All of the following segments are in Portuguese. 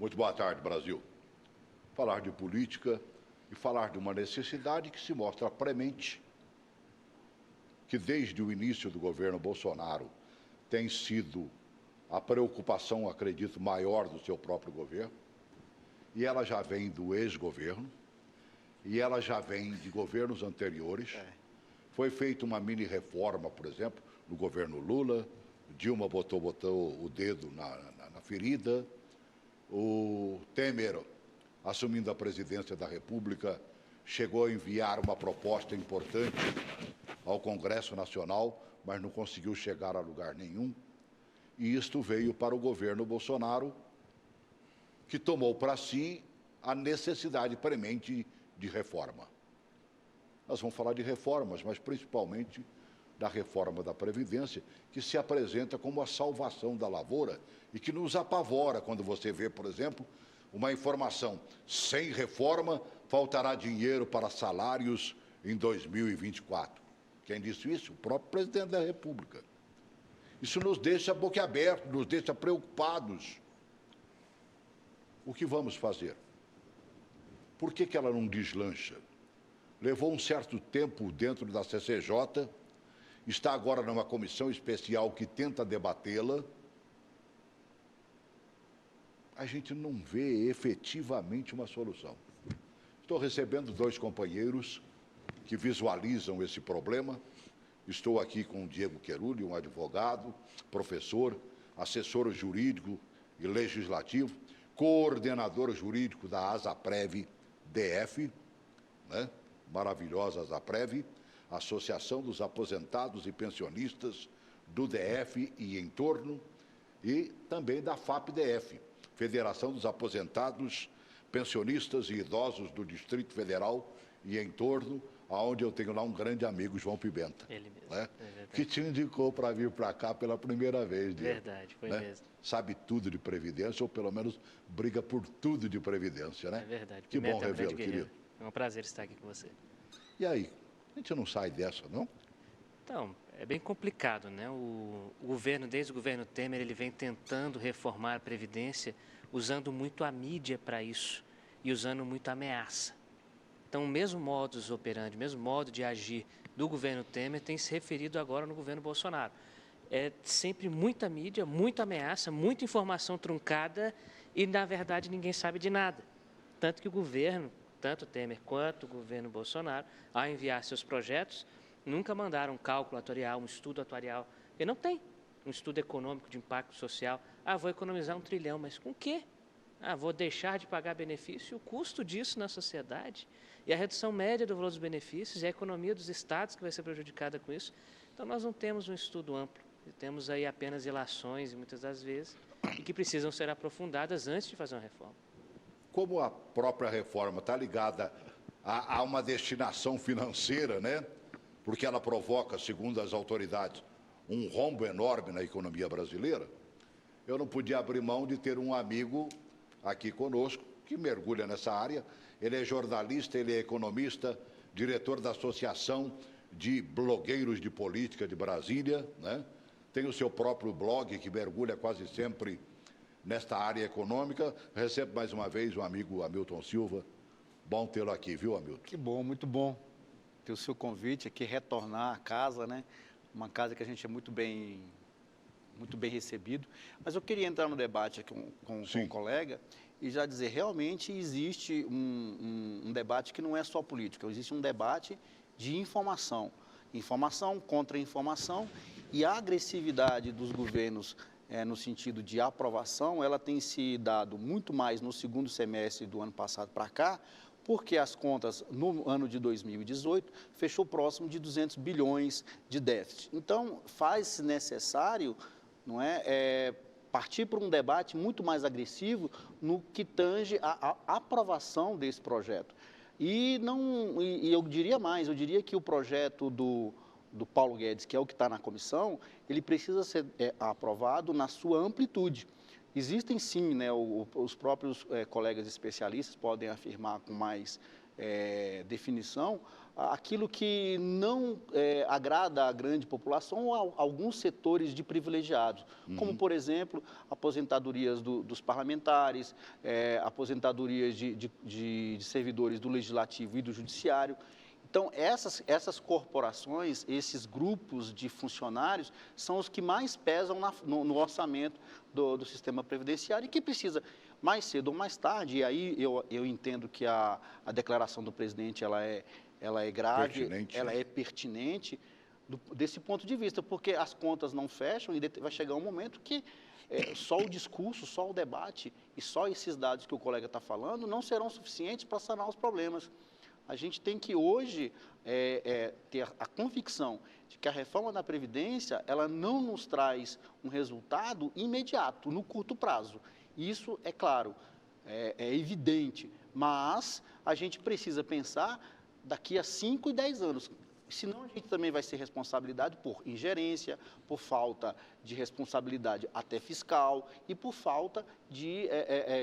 Muito boa tarde, Brasil. Falar de política e falar de uma necessidade que se mostra premente, que desde o início do governo Bolsonaro tem sido a preocupação, acredito, maior do seu próprio governo, e ela já vem do ex-governo, e ela já vem de governos anteriores. Foi feita uma mini-reforma, por exemplo, no governo Lula, Dilma botou o dedo na ferida, o Temer, assumindo a presidência da República, chegou a enviar uma proposta importante ao Congresso Nacional, mas não conseguiu chegar a lugar nenhum. E isto veio para o governo Bolsonaro, que tomou para si a necessidade premente de reforma. Nós vamos falar de reformas, mas principalmente da reforma da Previdência, que se apresenta como a salvação da lavoura e que nos apavora quando você vê, por exemplo, uma informação: sem reforma, faltará dinheiro para salários em 2024. Quem disse isso? O próprio presidente da República. Isso nos deixa boquiabertos, nos deixa preocupados. O que vamos fazer? Por que ela não deslancha? Levou um certo tempo dentro da CCJ, está agora numa comissão especial que tenta debatê-la. A gente não vê efetivamente uma solução. Estou recebendo 2 companheiros que visualizam esse problema. Estou aqui com o Diego Querulli, um advogado, professor, assessor jurídico e legislativo, coordenador jurídico da ASAPREV DF, né? Maravilhosa ASAPREV, Associação dos Aposentados e Pensionistas do DF e entorno, e também da FAP-DF, Federação dos Aposentados, Pensionistas e Idosos do Distrito Federal e entorno, onde eu tenho lá um grande amigo, João Pimenta. Ele mesmo, né? Que te indicou para vir para cá pela primeira vez. Verdade, foi né? mesmo. Sabe tudo de Previdência, ou pelo menos briga por tudo de Previdência, né? É verdade. Que bom revê-lo, querido. É um prazer estar aqui com você. E aí, a gente não sai dessa, não? Então, é bem complicado, né? O governo, desde o governo Temer, ele vem tentando reformar a Previdência, usando muito a mídia para isso e usando muito a ameaça. Então, o mesmo modus operandi, o mesmo modo de agir do governo Temer tem se referido agora no governo Bolsonaro. É sempre muita mídia, muita ameaça, muita informação truncada e, na verdade, ninguém sabe de nada. Tanto que o governo, tanto o Temer quanto o governo Bolsonaro, ao enviar seus projetos, nunca mandaram um cálculo atuarial, um estudo atuarial, porque não tem um estudo econômico de impacto social. Ah, vou economizar 1 trilhão, mas com o quê? Ah, vou deixar de pagar benefício, o custo disso na sociedade e a redução média do valor dos benefícios e a economia dos estados que vai ser prejudicada com isso. Então, nós não temos um estudo amplo, temos aí apenas ilações, muitas das vezes, e que precisam ser aprofundadas antes de fazer uma reforma. Como a própria reforma está ligada a uma destinação financeira, né? Porque ela provoca, segundo as autoridades, um rombo enorme na economia brasileira, eu não podia abrir mão de ter um amigo aqui conosco que mergulha nessa área. Ele é jornalista, ele é economista, diretor da Associação de Blogueiros de Política de Brasília, né? Tem o seu próprio blog que mergulha quase sempre nesta área econômica. Recebo mais uma vez o amigo Hamilton Silva. Bom tê-lo aqui, viu, Hamilton? Que bom, muito bom ter o seu convite aqui, retornar à casa, né? Uma casa que a gente é muito bem recebido. Mas eu queria entrar no debate aqui com um colega e já dizer, realmente existe um debate que não é só política, existe um debate de informação. Informação contra informação, e a agressividade dos governos no sentido de aprovação, ela tem se dado muito mais no segundo semestre do ano passado para cá, porque as contas no ano de 2018 fechou próximo de 200 bilhões de déficit. Então, faz-se necessário, não é, partir para um debate muito mais agressivo no que tange a aprovação desse projeto. E eu diria mais, eu diria que o projeto do Paulo Guedes, que é o que está na comissão, ele precisa ser aprovado na sua amplitude. Existem sim, né, os próprios colegas especialistas podem afirmar com mais definição, aquilo que não agrada à grande população ou a alguns setores de privilegiados, como, por exemplo, aposentadorias dos parlamentares, aposentadorias de servidores do Legislativo e do Judiciário. Então, essas corporações, esses grupos de funcionários, são os que mais pesam no orçamento do sistema previdenciário e que precisa, mais cedo ou mais tarde, e aí eu entendo que a declaração do presidente ela é grave, Pertinente. ela é pertinente desse ponto de vista, porque as contas não fecham e vai chegar um momento que só o discurso, só o debate e só esses dados que o colega está falando não serão suficientes para sanar os problemas. A gente tem que hoje ter a convicção de que a reforma da Previdência ela não nos traz um resultado imediato, no curto prazo. Isso é claro, é evidente, mas a gente precisa pensar daqui a 5 e 10 anos. Senão a gente também vai ser responsabilidade por ingerência, por falta de responsabilidade até fiscal e por falta de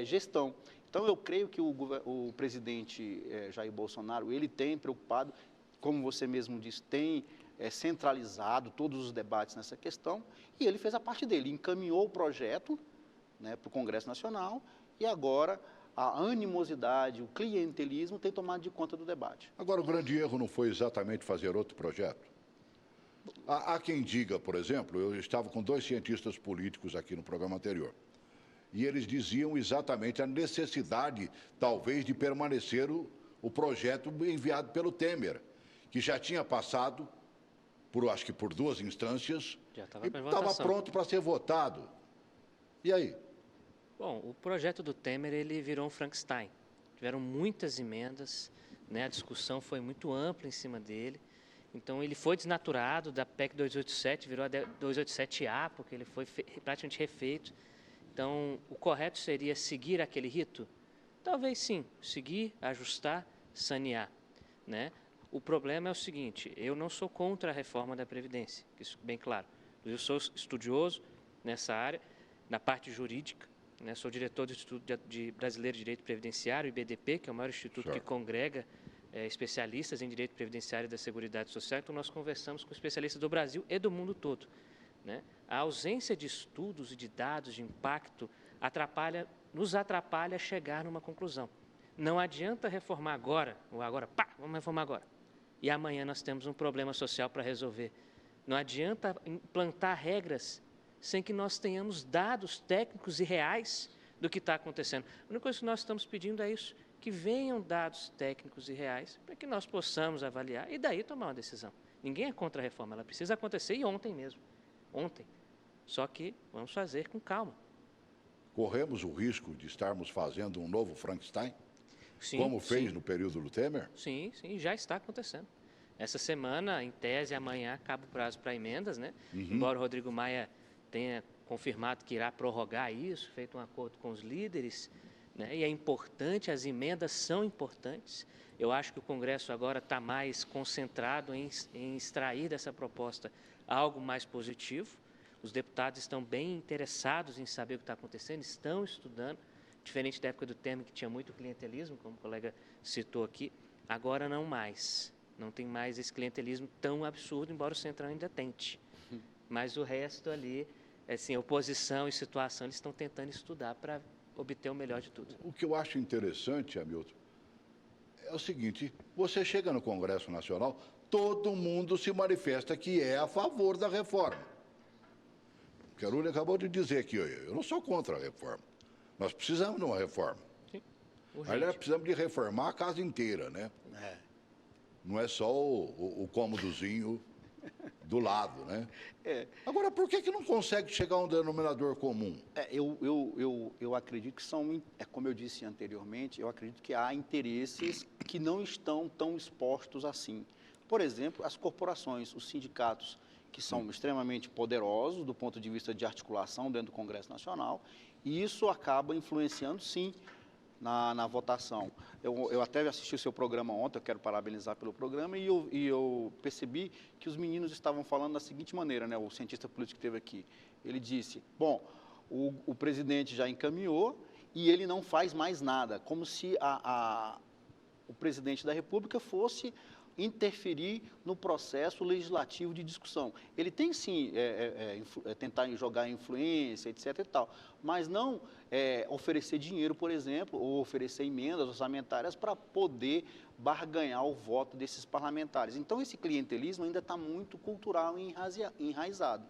gestão. Então, eu creio que o presidente Jair Bolsonaro, ele tem preocupado, como você mesmo disse, tem centralizado todos os debates nessa questão, e ele fez a parte dele, encaminhou o projeto, né, para o Congresso Nacional, e agora a animosidade, o clientelismo tem tomado de conta do debate. Agora, o grande erro não foi exatamente fazer outro projeto? Há quem diga, por exemplo, eu estava com 2 cientistas políticos aqui no programa anterior, e eles diziam exatamente a necessidade, talvez, de permanecer o projeto enviado pelo Temer, que já tinha passado, acho que por 2 instâncias, e estava pronto para ser votado. E aí? Bom, o projeto do Temer, ele virou um Frankenstein. Tiveram muitas emendas, né? A discussão foi muito ampla em cima dele. Então, ele foi desnaturado da PEC 287, virou a 287A, porque ele foi praticamente refeito. Então, o correto seria seguir aquele rito? Talvez sim, seguir, ajustar, sanear, né? O problema é o seguinte, eu não sou contra a reforma da Previdência, isso é bem claro. Eu sou estudioso nessa área, na parte jurídica, né? Sou diretor do Instituto Brasileiro de Direito Previdenciário, IBDP, que é o maior instituto que congrega especialistas em direito previdenciário e da Seguridade Social. Então, nós conversamos com especialistas do Brasil e do mundo todo, né? A ausência de estudos e de dados de impacto nos atrapalha a chegar numa conclusão. Não adianta reformar agora, ou agora, vamos reformar agora. E amanhã nós temos um problema social para resolver. Não adianta implantar regras sem que nós tenhamos dados técnicos e reais do que está acontecendo. A única coisa que nós estamos pedindo é isso, que venham dados técnicos e reais para que nós possamos avaliar e daí tomar uma decisão. Ninguém é contra a reforma, ela precisa acontecer e ontem mesmo. Ontem. Só que vamos fazer com calma. Corremos o risco de estarmos fazendo um novo Frankenstein? Sim, como fez no período do Temer? Sim, já está acontecendo. Essa semana, em tese, amanhã acaba o prazo para emendas, né? Embora o Rodrigo Maia tenha confirmado que irá prorrogar isso, feito um acordo com os líderes, né? E é importante, as emendas são importantes. Eu acho que o Congresso agora está mais concentrado em extrair dessa proposta algo mais positivo. Os deputados estão bem interessados em saber o que está acontecendo, estão estudando, diferente da época do Temer, que tinha muito clientelismo, como o colega citou aqui, agora não mais. Não tem mais esse clientelismo tão absurdo, embora o Centrão ainda tente. Mas o resto ali, assim, oposição e situação, eles estão tentando estudar para obter o melhor de tudo. O que eu acho interessante, Hamilton, é o seguinte, você chega no Congresso Nacional, todo mundo se manifesta que é a favor da reforma. O Querulli acabou de dizer que eu não sou contra a reforma. Nós precisamos de uma reforma. Sim, aliás, precisamos de reformar a casa inteira, né? Não é só o cômodozinho do lado, né? Agora, por que não consegue chegar a um denominador comum? Eu acredito que são, como eu disse anteriormente, eu acredito que há interesses que não estão tão expostos assim. Por exemplo, as corporações, os sindicatos, que são extremamente poderosos do ponto de vista de articulação dentro do Congresso Nacional, e isso acaba influenciando, sim, na votação. Eu até assisti o seu programa ontem, eu quero parabenizar pelo programa, e eu percebi que os meninos estavam falando da seguinte maneira, né, o cientista político que esteve aqui. Ele disse, bom, o presidente já encaminhou e ele não faz mais nada, como se o presidente da República fosse interferir no processo legislativo de discussão. Ele tem, sim, tentar jogar influência, etc. e tal, mas não oferecer dinheiro, por exemplo, ou oferecer emendas orçamentárias para poder barganhar o voto desses parlamentares. Então, esse clientelismo ainda está muito cultural e enraizado.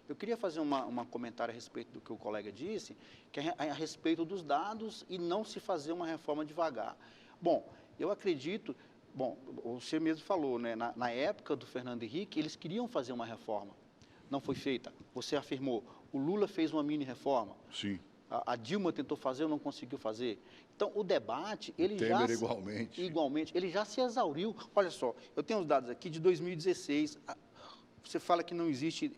Eu queria fazer um comentário a respeito do que o colega disse, que é a respeito dos dados e não se fazer uma reforma devagar. Bom, eu acredito... Bom, você mesmo falou, né? Na época do Fernando Henrique, eles queriam fazer uma reforma. Não foi feita. Você afirmou, o Lula fez uma mini-reforma. Sim. A Dilma tentou fazer, não conseguiu fazer. Então, o debate, ele Temer igualmente. Igualmente, ele já se exauriu. Olha só, eu tenho os dados aqui de 2016. Você fala que não existe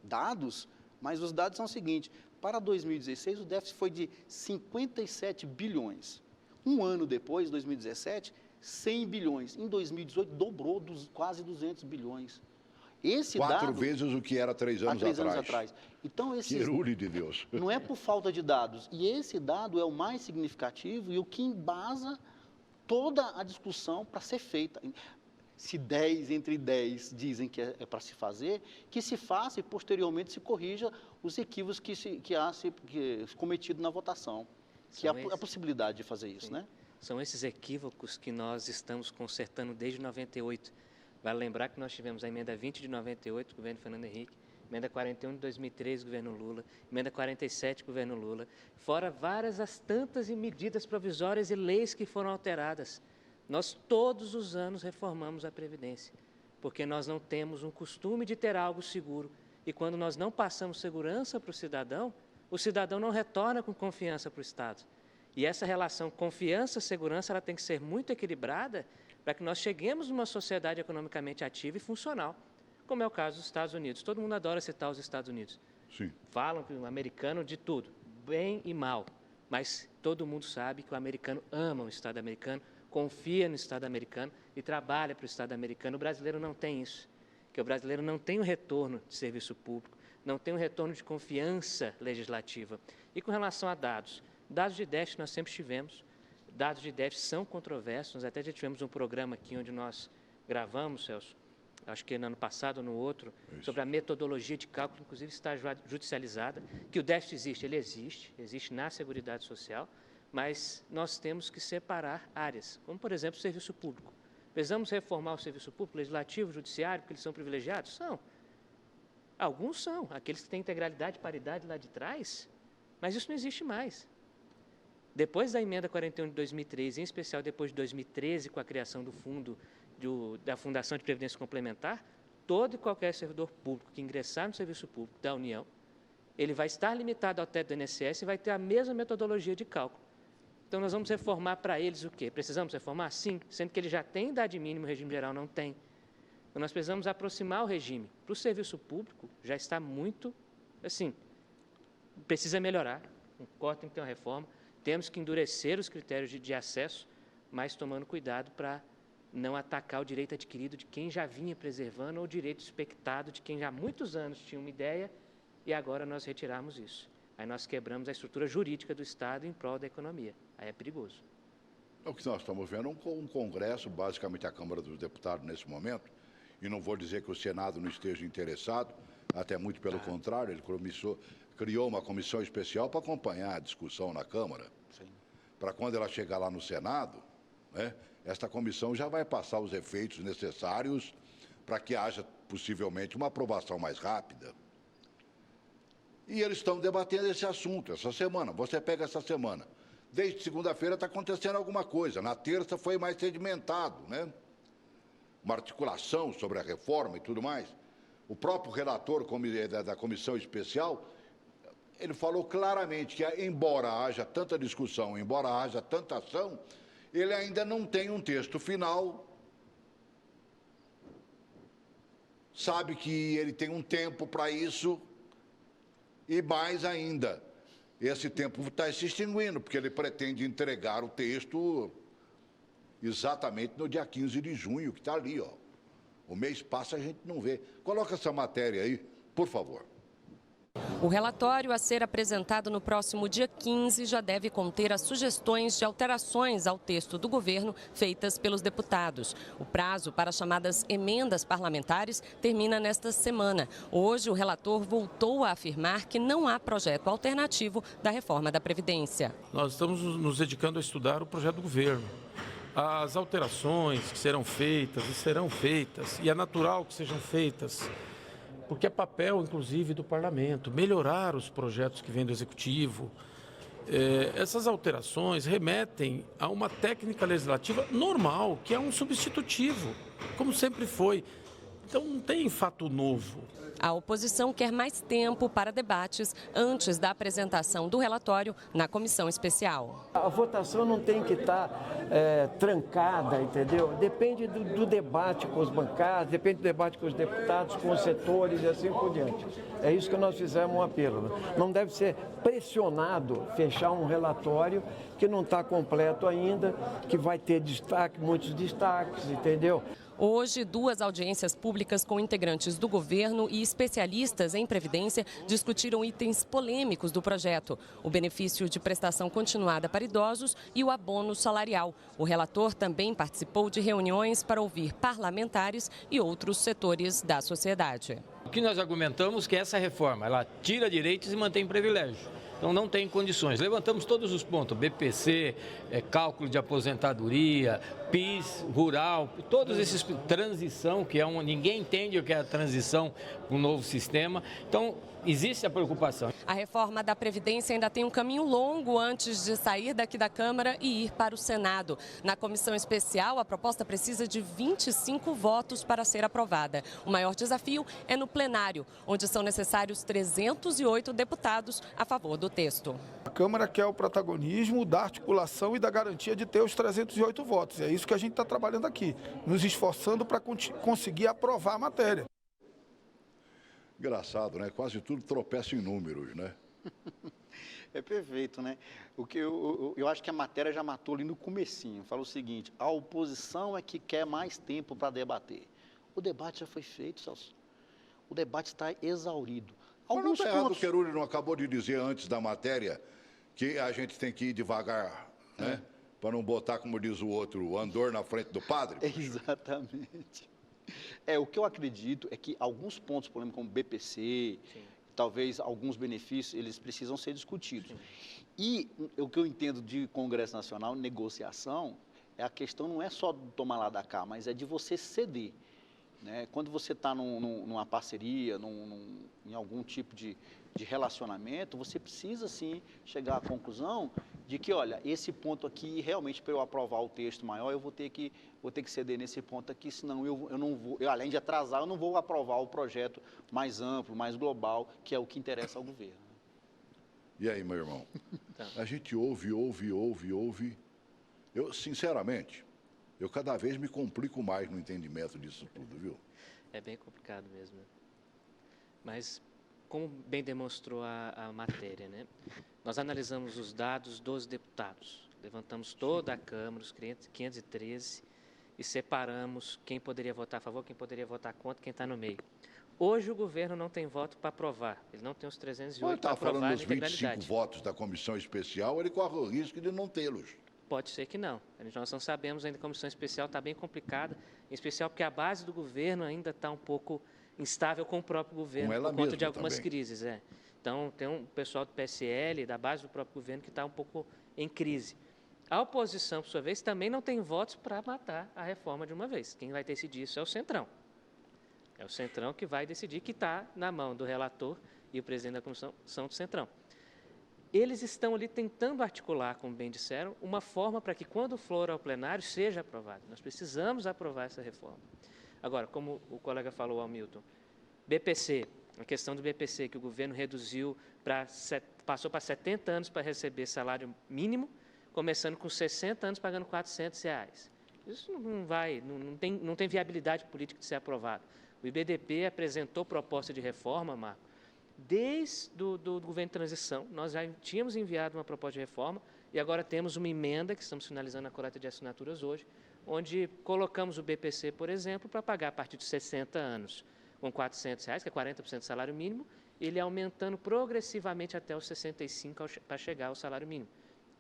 dados, mas os dados são os seguintes. Para 2016, o déficit foi de 57 bilhões. Um ano depois, 2017, 100 bilhões. Em 2018, dobrou quase 200 bilhões. Esse 4 vezes o que era 3 anos atrás. 3 anos atrás. Então, Querule de Deus. Não é por falta de dados. E esse dado é o mais significativo e o que embasa toda a discussão para ser feita. Se 10 entre 10 dizem que é para se fazer, que se faça e posteriormente se corrija os equívocos que há cometido na votação. Que há a possibilidade de fazer isso, né? São esses equívocos que nós estamos consertando desde 98. Vale lembrar que nós tivemos a emenda 20 de 98, governo Fernando Henrique, emenda 41 de 2013, governo Lula, emenda 47, governo Lula, fora várias as tantas medidas provisórias e leis que foram alteradas. Nós todos os anos reformamos a Previdência, porque nós não temos um costume de ter algo seguro. E quando nós não passamos segurança para o cidadão não retorna com confiança para o Estado. E essa relação confiança-segurança ela tem que ser muito equilibrada para que nós cheguemos numa sociedade economicamente ativa e funcional, como é o caso dos Estados Unidos. Todo mundo adora citar os Estados Unidos. Sim. Falam que o americano de tudo, bem e mal, mas todo mundo sabe que o americano ama o Estado americano, confia no Estado americano e trabalha para o Estado americano. O brasileiro não tem isso, porque o brasileiro não tem o retorno de serviço público, não tem um retorno de confiança legislativa. E com relação a dados de déficit nós sempre tivemos, dados de déficit são controversos, nós até já tivemos um programa aqui onde nós gravamos, Celso, acho que no ano passado ou no outro, sobre a metodologia de cálculo, inclusive está judicializada, que o déficit existe, ele existe na Seguridade Social, mas nós temos que separar áreas, como por exemplo o serviço público. Precisamos reformar o serviço público, legislativo, judiciário, porque eles são privilegiados? São. Alguns são, aqueles que têm integralidade e paridade lá de trás, mas isso não existe mais. Depois da emenda 41 de 2013, em especial depois de 2013, com a criação do fundo, da Fundação de Previdência Complementar, todo e qualquer servidor público que ingressar no serviço público da União, ele vai estar limitado ao teto do INSS e vai ter a mesma metodologia de cálculo. Então, nós vamos reformar para eles o quê? Precisamos reformar? Sim, sendo que ele já tem idade mínima, o regime geral não tem. Então, nós precisamos aproximar o regime. Para o serviço público, já está muito, assim, precisa melhorar, concordo, tem que ter uma reforma, temos que endurecer os critérios de acesso, mas tomando cuidado para não atacar o direito adquirido de quem já vinha preservando ou o direito expectado de quem já há muitos anos tinha uma ideia e agora nós retirarmos isso. Aí nós quebramos a estrutura jurídica do Estado em prol da economia. Aí é perigoso. O que nós estamos vendo é um Congresso, basicamente a Câmara dos Deputados nesse momento, e não vou dizer que o Senado não esteja interessado, até muito pelo contrário, ele criou uma comissão especial para acompanhar a discussão na Câmara, para quando ela chegar lá no Senado, né, esta comissão já vai passar os efeitos necessários para que haja possivelmente uma aprovação mais rápida. E eles estão debatendo esse assunto essa semana. Você pega essa semana. Desde segunda-feira está acontecendo alguma coisa. Na terça foi mais sedimentado, né? Uma articulação sobre a reforma e tudo mais. O próprio relator da comissão especial, ele falou claramente que, embora haja tanta discussão, embora haja tanta ação, ele ainda não tem um texto final. Sabe que ele tem um tempo para isso. E mais ainda, esse tempo está se extinguindo, porque ele pretende entregar o texto exatamente no dia 15 de junho, que está ali, ó. O mês passa, a gente não vê. Coloca essa matéria aí, por favor. O relatório a ser apresentado no próximo dia 15 já deve conter as sugestões de alterações ao texto do governo feitas pelos deputados. O prazo para as chamadas emendas parlamentares termina nesta semana. Hoje, o relator voltou a afirmar que não há projeto alternativo da reforma da Previdência. Nós estamos nos dedicando a estudar o projeto do governo. As alterações que serão feitas e serão feitas, e é natural que sejam feitas, porque é papel, inclusive, do parlamento, melhorar os projetos que vêm do executivo. Essas alterações remetem a uma técnica legislativa normal, que é um substitutivo, como sempre foi. Então, não tem fato novo. A oposição quer mais tempo para debates antes da apresentação do relatório na comissão especial. A votação não tem que estar trancada, entendeu? Depende do debate com os bancados, depende do debate com os deputados, com os setores e assim por diante. É isso que nós fizemos um apelo. Não deve ser pressionado fechar um relatório que não está completo ainda, que vai ter destaque, muitos destaques, entendeu? Hoje, 2 audiências públicas com integrantes do governo e especialistas em previdência discutiram itens polêmicos do projeto: o benefício de prestação continuada para idosos e o abono salarial. O relator também participou de reuniões para ouvir parlamentares e outros setores da sociedade. O que nós argumentamos é que essa reforma, ela tira direitos e mantém privilégios. Então não tem condições. Levantamos todos os pontos, BPC, cálculo de aposentadoria, PIS, rural, todos esses, transição, que é ninguém entende o que é a transição para um novo sistema. Então, existe a preocupação. A reforma da Previdência ainda tem um caminho longo antes de sair daqui da Câmara e ir para o Senado. Na comissão especial, a proposta precisa de 25 votos para ser aprovada. O maior desafio é no plenário, onde são necessários 308 deputados a favor do texto. A Câmara quer o protagonismo da articulação e da garantia de ter os 308 votos. É isso que a gente está trabalhando aqui, nos esforçando para conseguir aprovar a matéria. Engraçado, né? Quase tudo tropeça em números, né? É perfeito, né? O que eu acho que a matéria já matou ali no comecinho. Fala o seguinte: a oposição é que quer mais tempo para debater. O debate já foi feito, Celso. O debate está exaurido. Mas não está errado, o Querulli não acabou de dizer antes da matéria que a gente tem que ir devagar, né? Para não botar, como diz o outro, o andor na frente do padre. Exatamente. O que eu acredito é que alguns pontos polêmicos, como BPC, sim, talvez alguns benefícios, eles precisam ser discutidos. Sim. E o que eu entendo de Congresso Nacional, negociação, a questão não é só tomar lá da cá, mas é de você ceder. Né? Quando você está numa parceria, em algum tipo de relacionamento, você precisa, sim, chegar à conclusão de que, olha, esse ponto aqui, realmente, para eu aprovar o texto maior, eu vou ter que ceder nesse ponto aqui, senão eu não vou, além de atrasar, eu não vou aprovar o projeto mais amplo, mais global, que é o que interessa ao governo. E aí, meu irmão? A gente ouve. Eu, sinceramente, cada vez me complico mais no entendimento disso tudo, viu? É bem complicado mesmo. Mas, como bem demonstrou a matéria, né? Nós analisamos os dados dos deputados, levantamos toda a Câmara, os 513, e separamos quem poderia votar a favor, quem poderia votar contra, quem está no meio. Hoje o governo não tem voto para aprovar, ele não tem os 308 para aprovar a integralidade. Ele está falando dos 25 votos da comissão especial, ele corre o risco de não tê-los. Pode ser que não. Nós não sabemos ainda, a comissão especial está bem complicada, em especial porque a base do governo ainda está um pouco instável com o próprio governo, por conta de algumas crises. Então, tem um pessoal do PSL, da base do próprio governo, que está um pouco em crise. A oposição, por sua vez, também não tem votos para matar a reforma de uma vez. Quem vai decidir isso é o Centrão. É o Centrão que vai decidir, que está na mão do relator e o presidente da comissão são do Centrão. Eles estão ali tentando articular, como bem disseram, uma forma para que, quando for ao plenário, seja aprovado. Nós precisamos aprovar essa reforma. Agora, como o colega falou, Hamilton, BPC, a questão do BPC, que o governo reduziu, passou para 70 anos para receber salário mínimo, começando com 60 anos pagando R$400. Isso não tem viabilidade política de ser aprovado. O IBDP apresentou proposta de reforma, Marco, desde o governo de transição. Nós já tínhamos enviado uma proposta de reforma e agora temos uma emenda, que estamos finalizando a coleta de assinaturas hoje, onde colocamos o BPC, por exemplo, para pagar a partir de 60 anos, com R$ 400, que é 40% do salário mínimo, ele aumentando progressivamente até os 65 para chegar ao salário mínimo.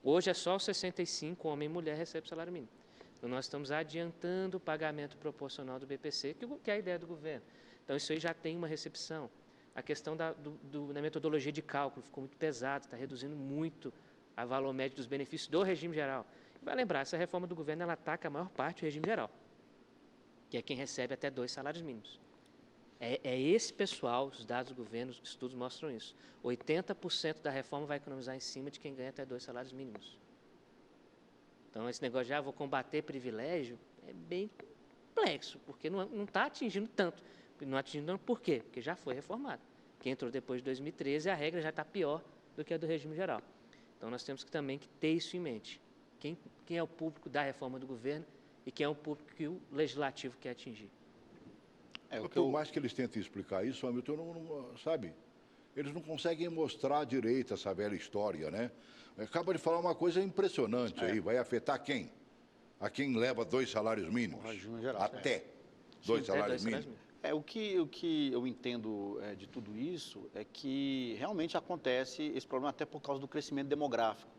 Hoje é só os 65, homem e mulher, recebe o salário mínimo. Então, nós estamos adiantando o pagamento proporcional do BPC, que é a ideia do governo. Então, isso aí já tem uma recepção. A questão da metodologia de cálculo ficou muito pesada, está reduzindo muito o valor médio dos benefícios do regime geral. Vai lembrar, essa reforma do governo ela ataca a maior parte do regime geral, que é quem recebe até 2 salários mínimos. É esse pessoal, os dados do governo, os estudos mostram isso. 80% da reforma vai economizar em cima de quem ganha até 2 salários mínimos. Então, esse negócio de vou combater privilégio é bem complexo, porque não está atingindo tanto. Não atingindo tanto por quê? Porque já foi reformado. Quem entrou depois de 2013, a regra já está pior do que a do regime geral. Então, nós temos também que ter isso em mente. Quem é o público da reforma do governo e quem é o público que o legislativo quer atingir. Por mais que eles tentem explicar isso, Hamilton, não sabe? Eles não conseguem mostrar direito essa velha história, né? Acaba de falar uma coisa impressionante aí. Vai afetar quem? A quem leva 2 salários mínimos? Geral, até 2 salários mínimos. O que eu entendo de tudo isso é que realmente acontece esse problema até por causa do crescimento demográfico.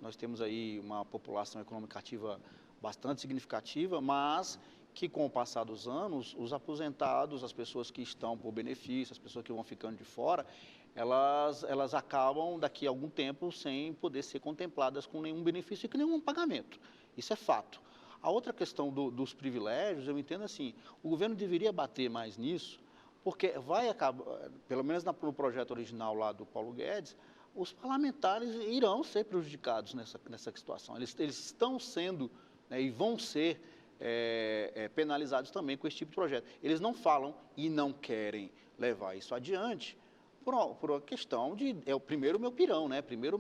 Nós temos aí uma população econômica ativa bastante significativa, mas que com o passar dos anos, os aposentados, as pessoas que estão por benefício, as pessoas que vão ficando de fora, elas acabam daqui a algum tempo sem poder ser contempladas com nenhum benefício e com nenhum pagamento. Isso é fato. A outra questão dos privilégios, eu entendo assim, o governo deveria bater mais nisso, porque vai acabar, pelo menos no projeto original lá do Paulo Guedes, os parlamentares irão ser prejudicados nessa situação. Eles estão sendo, né, e vão ser penalizados também com esse tipo de projeto. Eles não falam e não querem levar isso adiante por uma questão de, primeiro o meu pirão, né? Primeiro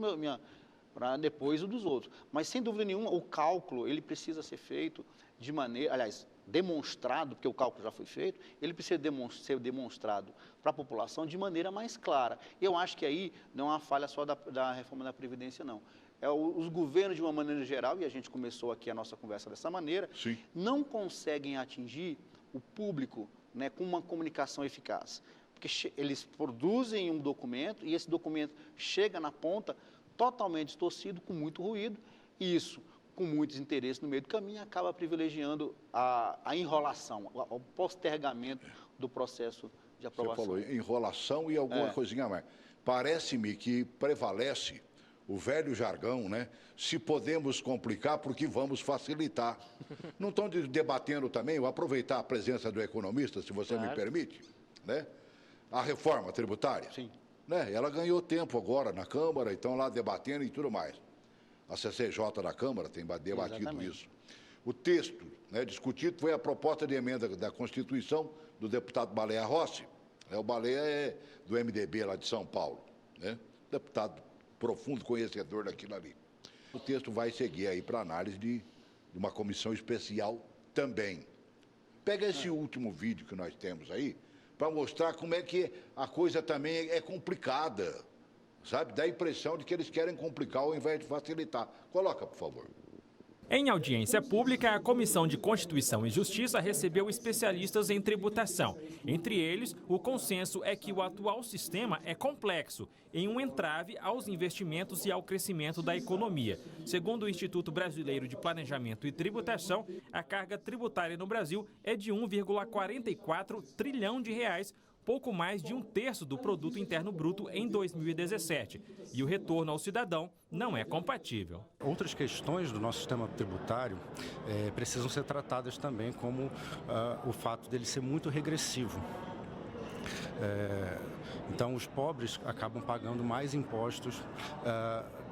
para depois o dos outros. Mas, sem dúvida nenhuma, o cálculo, ele precisa ser feito de maneira, aliás, demonstrado, porque o cálculo já foi feito, ele precisa ser demonstrado para a população de maneira mais clara. Eu acho que aí não é uma falha só da reforma da Previdência, não. Os governos, de uma maneira geral, e a gente começou aqui a nossa conversa dessa maneira, Sim. não conseguem atingir o público, né, com uma comunicação eficaz. Porque eles produzem um documento e esse documento chega na ponta totalmente distorcido, com muito ruído, e isso, com muitos interesses no meio do caminho, acaba privilegiando a enrolação, o postergamento do processo de aprovação. Você falou enrolação e alguma coisinha a mais. Parece-me que prevalece o velho jargão, né? Se podemos complicar, porque vamos facilitar. Não estão debatendo também, vou aproveitar a presença do economista, se você me permite, né? A reforma tributária. Sim. Né? Ela ganhou tempo agora na Câmara, então lá debatendo e tudo mais. A CCJ da Câmara tem debatido Exatamente. isso. O texto, né, discutido foi a proposta de emenda da Constituição do deputado Baleia Rossi. O Baleia é do MDB lá de São Paulo, né? Deputado profundo conhecedor daquilo ali. O texto vai seguir aí para análise de uma comissão especial também. Pega esse último vídeo que nós temos aí, para mostrar como é que a coisa também é complicada, sabe? Dá a impressão de que eles querem complicar ao invés de facilitar. Coloca, por favor. Em audiência pública, a Comissão de Constituição e Justiça recebeu especialistas em tributação. Entre eles, o consenso é que o atual sistema é complexo, em um entrave aos investimentos e ao crescimento da economia. Segundo o Instituto Brasileiro de Planejamento e Tributação, a carga tributária no Brasil é de 1,44 trilhão de reais, pouco mais de 1/3 do Produto Interno Bruto em 2017. E o retorno ao cidadão não é compatível. Outras questões do nosso sistema tributário precisam ser tratadas também, como o fato dele ser muito regressivo. Então, os pobres acabam pagando mais impostos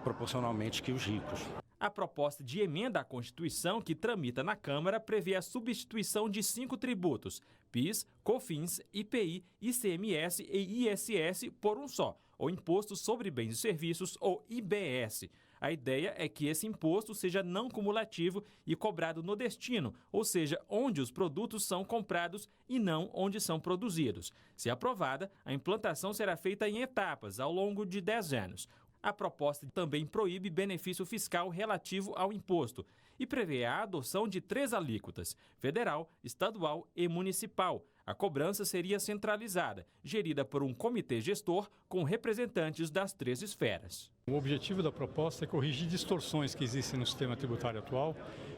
proporcionalmente que os ricos. A proposta de emenda à Constituição que tramita na Câmara prevê a substituição de 5 tributos, PIS, COFINS, IPI, ICMS e ISS por um só, o Imposto sobre Bens e Serviços, ou IBS. A ideia é que esse imposto seja não cumulativo e cobrado no destino, ou seja, onde os produtos são comprados e não onde são produzidos. Se aprovada, a implantação será feita em etapas ao longo de 10 anos. A proposta também proíbe benefício fiscal relativo ao imposto e prevê a adoção de 3 alíquotas: federal, estadual e municipal. A cobrança seria centralizada, gerida por um comitê gestor com representantes das 3 esferas. O objetivo da proposta é corrigir distorções que existem no sistema tributário atual,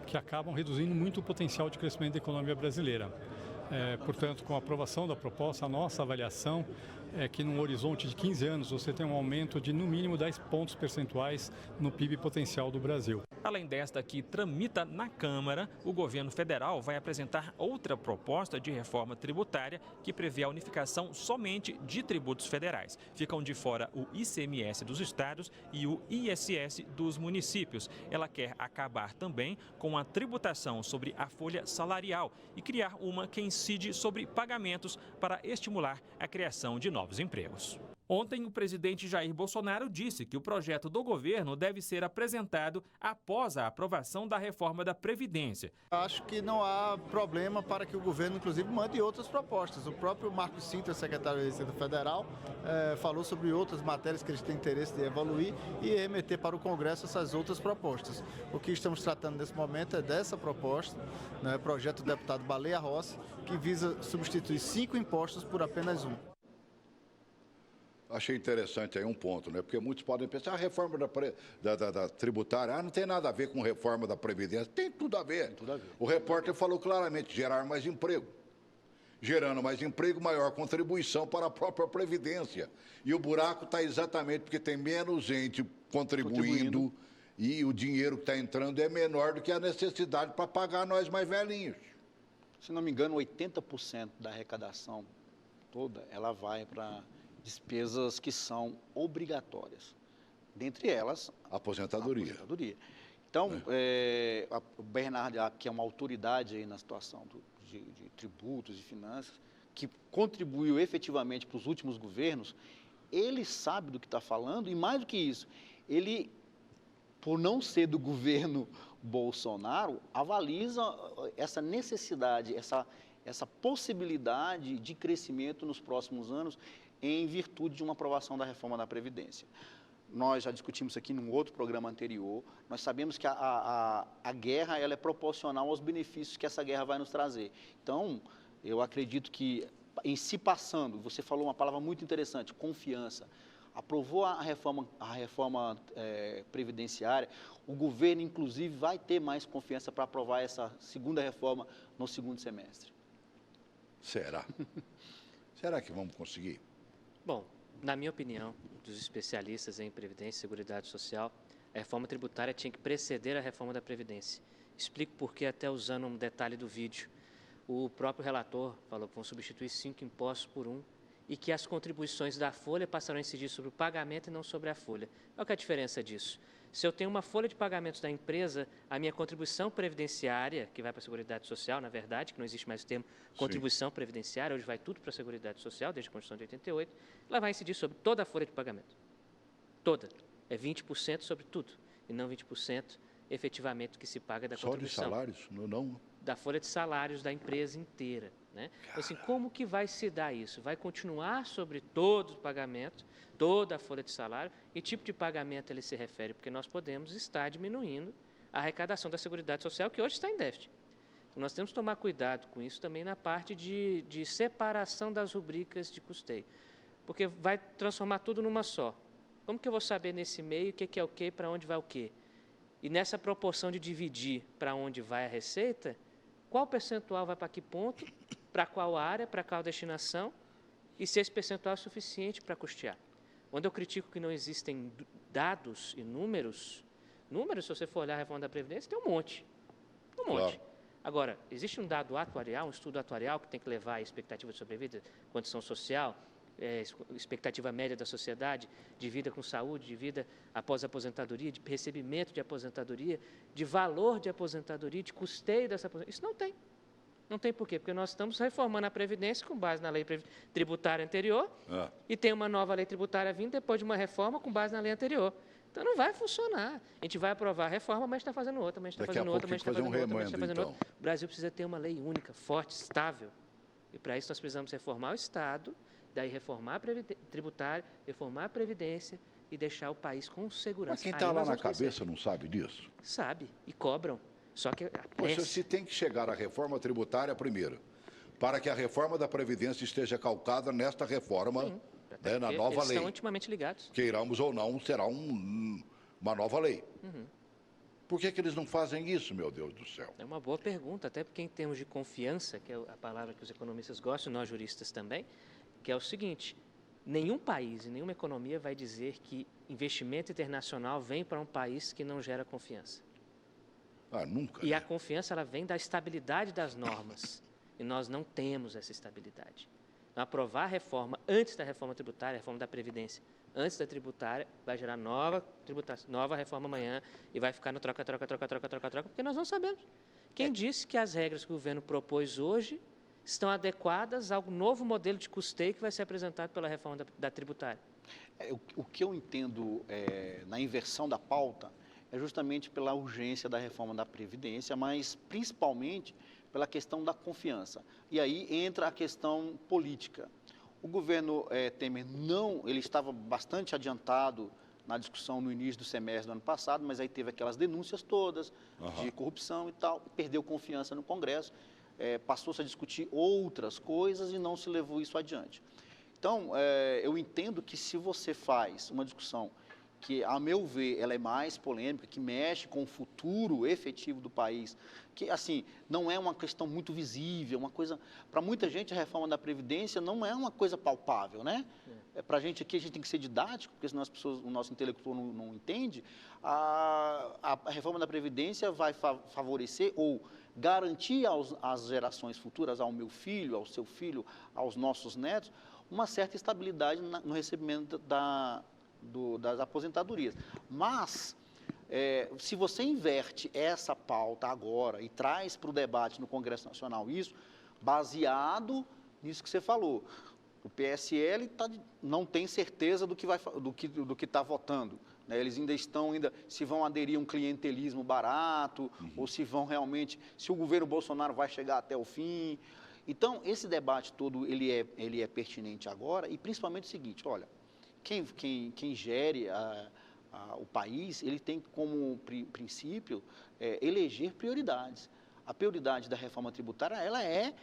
que acabam reduzindo muito o potencial de crescimento da economia brasileira. Portanto, com a aprovação da proposta, a nossa avaliação é que num horizonte de 15 anos você tem um aumento de no mínimo 10 pontos percentuais no PIB potencial do Brasil. Além desta que tramita na Câmara, o governo federal vai apresentar outra proposta de reforma tributária que prevê a unificação somente de tributos federais. Ficam de fora o ICMS dos estados e o ISS dos municípios. Ela quer acabar também com a tributação sobre a folha salarial e criar uma que incide sobre pagamentos para estimular a criação de novos empregos. Ontem, o presidente Jair Bolsonaro disse que o projeto do governo deve ser apresentado após a aprovação da reforma da Previdência. Acho que não há problema para que o governo, inclusive, mande outras propostas. O próprio Marcos Sintra, secretário da Receita Federal, falou sobre outras matérias que eles têm interesse de evoluir e remeter para o Congresso essas outras propostas. O que estamos tratando nesse momento é dessa proposta, né, projeto do deputado Baleia Rossi, que visa substituir 5 impostos por apenas um. Achei interessante aí um ponto, né? Porque muitos podem pensar, a reforma da tributária não tem nada a ver com reforma da Previdência. Tem tudo a ver. O repórter falou claramente, gerar mais emprego. Gerando mais emprego, maior contribuição para a própria Previdência. E o buraco está exatamente porque tem menos gente contribuindo e o dinheiro que está entrando é menor do que a necessidade para pagar nós mais velhinhos. Se não me engano, 80% da arrecadação toda, ela vai para despesas que são obrigatórias. Dentre elas, aposentadoria. Então, o Bernardo, que é uma autoridade aí na situação de tributos e finanças, que contribuiu efetivamente para os últimos governos, ele sabe do que está falando e, mais do que isso, ele, por não ser do governo Bolsonaro, avaliza essa necessidade, essa possibilidade de crescimento nos próximos anos em virtude de uma aprovação da reforma da Previdência. Nós já discutimos aqui num outro programa anterior, nós sabemos que a guerra ela é proporcional aos benefícios que essa guerra vai nos trazer. Então, eu acredito que, em se passando, você falou uma palavra muito interessante, confiança. Aprovou a reforma previdenciária, o governo, inclusive, vai ter mais confiança para aprovar essa segunda reforma no segundo semestre. Será? Será que vamos conseguir? Bom, na minha opinião, dos especialistas em Previdência e Seguridade Social, a reforma tributária tinha que preceder a reforma da Previdência. Explico por que, até usando um detalhe do vídeo. O próprio relator falou que vão substituir 5 impostos por um e que as contribuições da folha passarão a incidir sobre o pagamento e não sobre a folha. Qual que é a diferença disso? Se eu tenho uma folha de pagamentos da empresa, a minha contribuição previdenciária, que vai para a Seguridade Social, na verdade, que não existe mais o termo contribuição previdenciária, hoje vai tudo para a Seguridade Social, desde a Constituição de 88, ela vai incidir sobre toda a folha de pagamento. Toda. É 20% sobre tudo, e não 20% efetivamente que se paga da contribuição. Só de salários? Não. Da folha de salários da empresa inteira. Né? Assim, como que vai se dar isso? Vai continuar sobre todo o pagamento, toda a folha de salário, e tipo de pagamento ele se refere? Porque nós podemos estar diminuindo a arrecadação da Seguridade Social, que hoje está em déficit. Então, nós temos que tomar cuidado com isso também na parte de separação das rubricas de custeio, porque vai transformar tudo numa só. Como que eu vou saber nesse meio o que é o quê e para onde vai o quê? E nessa proporção de dividir para onde vai a receita, qual percentual vai para que ponto, para qual área, para qual destinação, e se esse percentual é suficiente para custear. Quando eu critico que não existem dados e números, se você for olhar a reforma da Previdência, tem um monte. Claro. Agora, existe um dado atuarial, um estudo atuarial que tem que levar a expectativa de sobrevida, condição social, expectativa média da sociedade, de vida com saúde, de vida após a aposentadoria, de recebimento de aposentadoria, de valor de aposentadoria, de custeio dessa aposentadoria. Isso não tem. Não tem por quê? Porque nós estamos reformando a Previdência com base na lei tributária anterior e tem uma nova lei tributária vindo depois de uma reforma com base na lei anterior. Então, não vai funcionar. A gente vai aprovar a reforma, mas está fazendo outra, mas está fazendo outra, mas está fazendo outra, mas está fazendo outra. O Brasil precisa ter uma lei única, forte, estável. E, para isso, nós precisamos reformar o Estado, daí reformar a tributária, reformar a Previdência e deixar o país com segurança. Mas quem está lá na cabeça não sabe disso? Sabe, e cobram. Só que você tem que chegar à reforma tributária primeiro. para que a reforma da Previdência esteja calcada nesta reforma, Sim, né, na nova eles lei. estão intimamente ligados. Queiramos ou não, será uma nova lei. Por que eles não fazem isso, meu Deus do céu? É uma boa pergunta, até porque em termos de confiança, que é a palavra que os economistas gostam, nós juristas também, que é o seguinte: nenhum país e nenhuma economia vai dizer que investimento internacional vem para um país que não gera confiança. Nunca. E a confiança, ela vem da estabilidade das normas. E nós não temos essa estabilidade. Então, aprovar a reforma antes da reforma tributária, a reforma da Previdência, antes da tributária, vai gerar nova reforma amanhã e vai ficar no troca, porque nós não sabemos. Quem disse que as regras que o governo propôs hoje estão adequadas ao novo modelo de custeio que vai ser apresentado pela reforma da tributária? O que eu entendo na inversão da pauta é justamente pela urgência da reforma da Previdência, mas principalmente pela questão da confiança. E aí entra a questão política. O governo Temer ele estava bastante adiantado na discussão no início do semestre do ano passado, mas aí teve aquelas denúncias todas de corrupção e tal, perdeu confiança no Congresso, passou-se a discutir outras coisas e não se levou isso adiante. Então, eu entendo que se você faz uma discussão que, a meu ver, ela é mais polêmica, que mexe com o futuro efetivo do país, que, assim, não é uma questão muito visível, uma coisa... Para muita gente, a reforma da Previdência não é uma coisa palpável, né? Para a gente aqui, a gente tem que ser didático, porque senão as pessoas, o nosso intelectual não entende. A reforma da Previdência vai favorecer ou garantir às gerações futuras, ao meu filho, ao seu filho, aos nossos netos, uma certa estabilidade no recebimento das aposentadorias. Mas, se você inverte essa pauta agora e traz para o debate no Congresso Nacional isso, baseado nisso que você falou, o PSL não tem certeza do que está votando, né? Eles ainda estão, se vão aderir a um clientelismo barato, ou se vão realmente, se o governo Bolsonaro vai chegar até o fim. Então, esse debate todo, ele é pertinente agora, e principalmente o seguinte: olha, quem gere o país, ele tem como princípio eleger prioridades. A prioridade da reforma tributária, ela é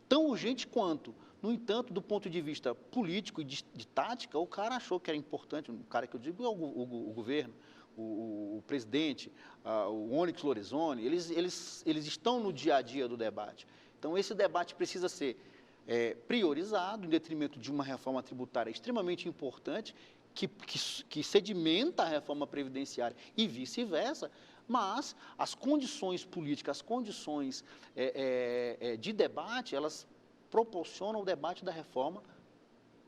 tão urgente quanto. No entanto, do ponto de vista político e de tática, o cara achou que era importante, o cara que eu digo é o governo, o presidente, o Onyx Lorenzoni, eles estão no dia a dia do debate. Então, esse debate precisa ser priorizado em detrimento de uma reforma tributária extremamente importante, que sedimenta a reforma previdenciária e vice-versa, mas as condições políticas, as condições de debate, elas proporcionam o debate da reforma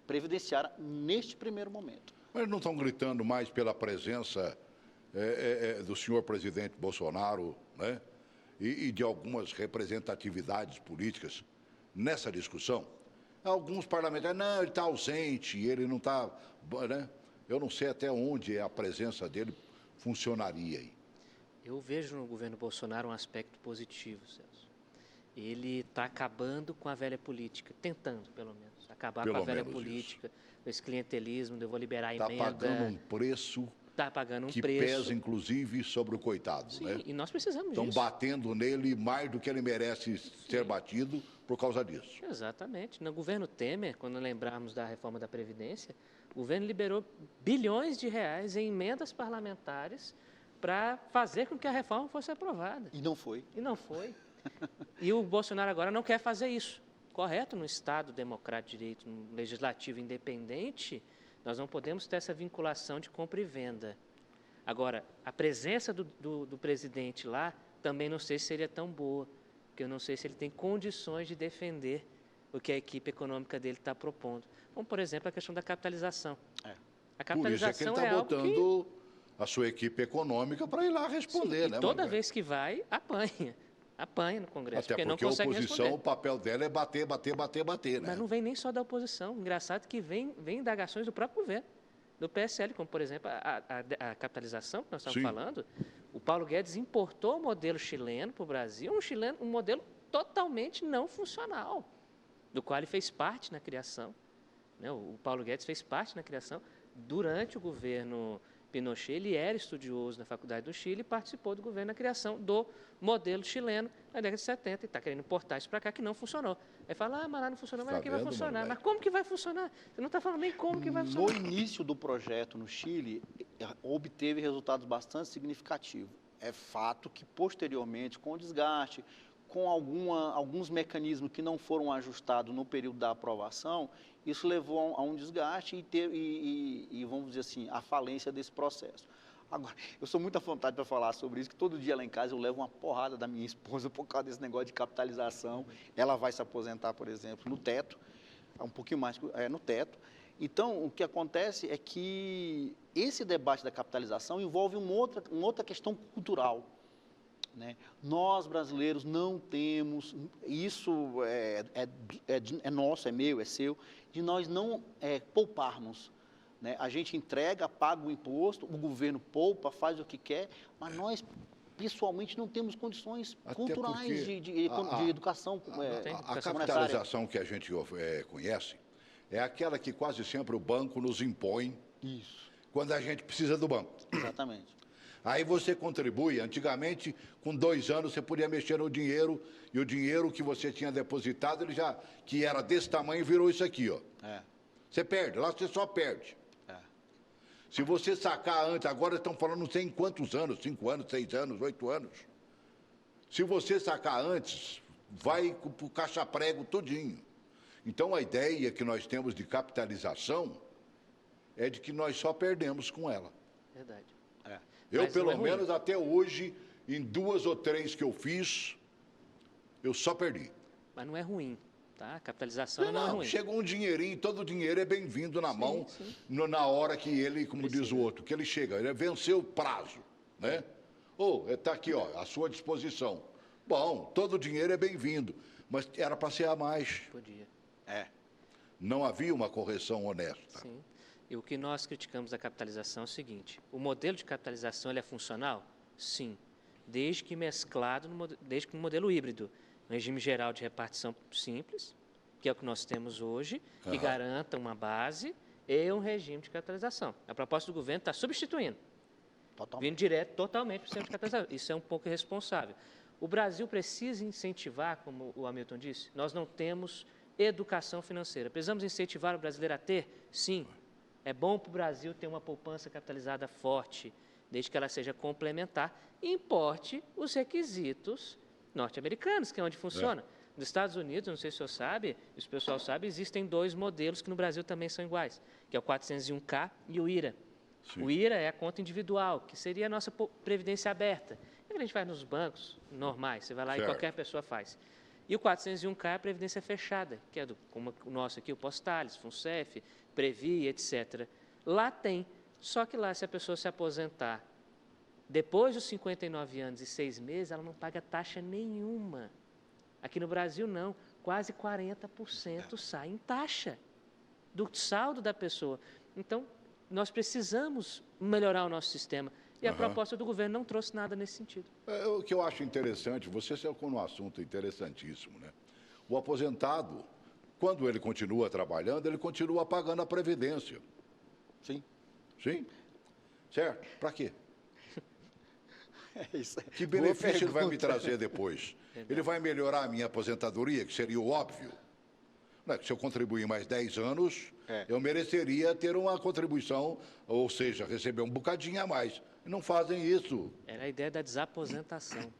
previdenciária neste primeiro momento. Mas não estão gritando mais pela presença do senhor presidente Bolsonaro, né? E de algumas representatividades políticas nessa discussão? Alguns parlamentares, não, ele está ausente, ele não está... Né? Eu não sei até onde a presença dele funcionaria aí. Eu vejo no governo Bolsonaro um aspecto positivo, Celso. Ele está acabando com a velha política, tentando, pelo menos, acabar com a velha política, com esse clientelismo, eu vou liberar a emenda. Está pagando um preço... Está pagando um que preço. pesa, inclusive, sobre o coitado. Sim, né? E nós precisamos disso. Estão batendo nele mais do que ele merece ser batido por causa disso. Exatamente. No governo Temer, quando lembrarmos da reforma da Previdência, o governo liberou bilhões de reais em emendas parlamentares para fazer com que a reforma fosse aprovada. E não foi. E não foi. E o Bolsonaro agora não quer fazer isso. Correto? No Estado democrático de direito, no legislativo independente, nós não podemos ter essa vinculação de compra e venda. Agora, a presença do presidente lá também não sei se seria tão boa, porque eu não sei se ele tem condições de defender o que a equipe econômica dele está propondo. Como, por exemplo, a questão da capitalização. A capitalização Por isso é que ele está botando a sua equipe econômica para ir lá responder. Sim, né, toda vez que vai, apanha no Congresso. Até porque não consegue a oposição, responder. O papel dela é bater, né? Mas não vem nem só da oposição. Engraçado que vem indagações do próprio governo, do PSL, como, por exemplo, a capitalização que nós estamos falando. O Paulo Guedes importou o modelo chileno para o Brasil, um modelo totalmente não funcional, do qual ele fez parte na criação. Né? O Paulo Guedes fez parte na criação durante o governo Pinochet, ele era estudioso na Faculdade do Chile e participou do governo na criação do modelo chileno na década de 70 e está querendo importar isso para cá, que não funcionou. Aí fala, mas lá não funcionou, mas aqui vai funcionar. Mas como que vai funcionar? Você não está falando nem como que vai funcionar. No início do projeto no Chile, obteve resultados bastante significativos. É fato que, posteriormente, com o desgaste, com alguns mecanismos que não foram ajustados no período da aprovação, isso levou a um desgaste e vamos dizer assim, a falência desse processo. Agora, eu sou muito à vontade para falar sobre isso, que todo dia lá em casa eu levo uma porrada da minha esposa por causa desse negócio de capitalização. Ela vai se aposentar, por exemplo, no teto, um pouquinho mais no teto. Então, o que acontece é que esse debate da capitalização envolve uma outra questão cultural. Né? Nós, brasileiros, não temos, isso é nosso, é meu, é seu, de nós não pouparmos. Né? A gente entrega, paga o imposto, o governo poupa, faz o que quer, mas nós, pessoalmente, não temos condições culturais de educação. A capitalização que a gente conhece é aquela que quase sempre o banco nos impõe quando a gente precisa do banco. Exatamente. Aí você contribui. Antigamente, com 2 anos, você podia mexer no dinheiro e o dinheiro que você tinha depositado, ele já, que era desse tamanho, virou isso aqui, ó. Você perde, lá você só perde. Se você sacar antes, agora estão falando não sei em quantos anos, 5 anos, 6 anos, 8 anos. Se você sacar antes, vai para o caixa-prego tudinho. Então, a ideia que nós temos de capitalização é de que nós só perdemos com ela. Verdade. Eu, pelo menos, até hoje, em 2 ou 3 que eu fiz, eu só perdi. Mas não é ruim, tá? A capitalização não é ruim. Chegou um dinheirinho, todo o dinheiro é bem-vindo na mão, na hora que ele, como diz o outro, que ele chega, ele venceu o prazo, né? Está aqui, ó, à sua disposição. Bom, todo o dinheiro é bem-vindo, mas era para ser a mais. Podia. Não havia uma correção honesta. Sim. E o que nós criticamos da capitalização é o seguinte: o modelo de capitalização ele é funcional? Sim, desde que mesclado, desde que no modelo híbrido. Um regime geral de repartição simples, que é o que nós temos hoje, que garanta uma base, e um regime de capitalização. A proposta do governo está substituindo, vindo direto totalmente para o sistema de capitalização. Isso é um pouco irresponsável. O Brasil precisa incentivar, como o Hamilton disse, nós não temos educação financeira. Precisamos incentivar o brasileiro a ter? Sim. É bom para o Brasil ter uma poupança capitalizada forte, desde que ela seja complementar e importe os requisitos norte-americanos, que é onde funciona. Nos Estados Unidos, não sei se o senhor sabe, se o pessoal sabe, existem 2 modelos que no Brasil também são iguais, que é o 401k e o IRA. Sim. O IRA é a conta individual, que seria a nossa previdência aberta. É que a gente faz nos bancos normais, você vai lá e qualquer pessoa faz. E o 401k é a previdência fechada, que é como o nosso aqui, o Postales, Funcef, Previ, etc. Lá tem, só que lá se a pessoa se aposentar depois dos 59 anos e 6 meses, ela não paga taxa nenhuma. Aqui no Brasil não, quase 40% sai em taxa do saldo da pessoa. Então, nós precisamos melhorar o nosso sistema. E a proposta do governo não trouxe nada nesse sentido. O que eu acho interessante, você tocou num assunto interessantíssimo, né? O aposentado, quando ele continua trabalhando, ele continua pagando a Previdência. Sim. Sim? Certo? Para quê? Isso. Que benefício ele vai me trazer depois? Ele vai melhorar a minha aposentadoria, que seria o óbvio. Não é que se eu contribuir mais 10 anos, eu mereceria ter uma contribuição, ou seja, receber um bocadinho a mais. E não fazem isso. Era a ideia da desaposentação.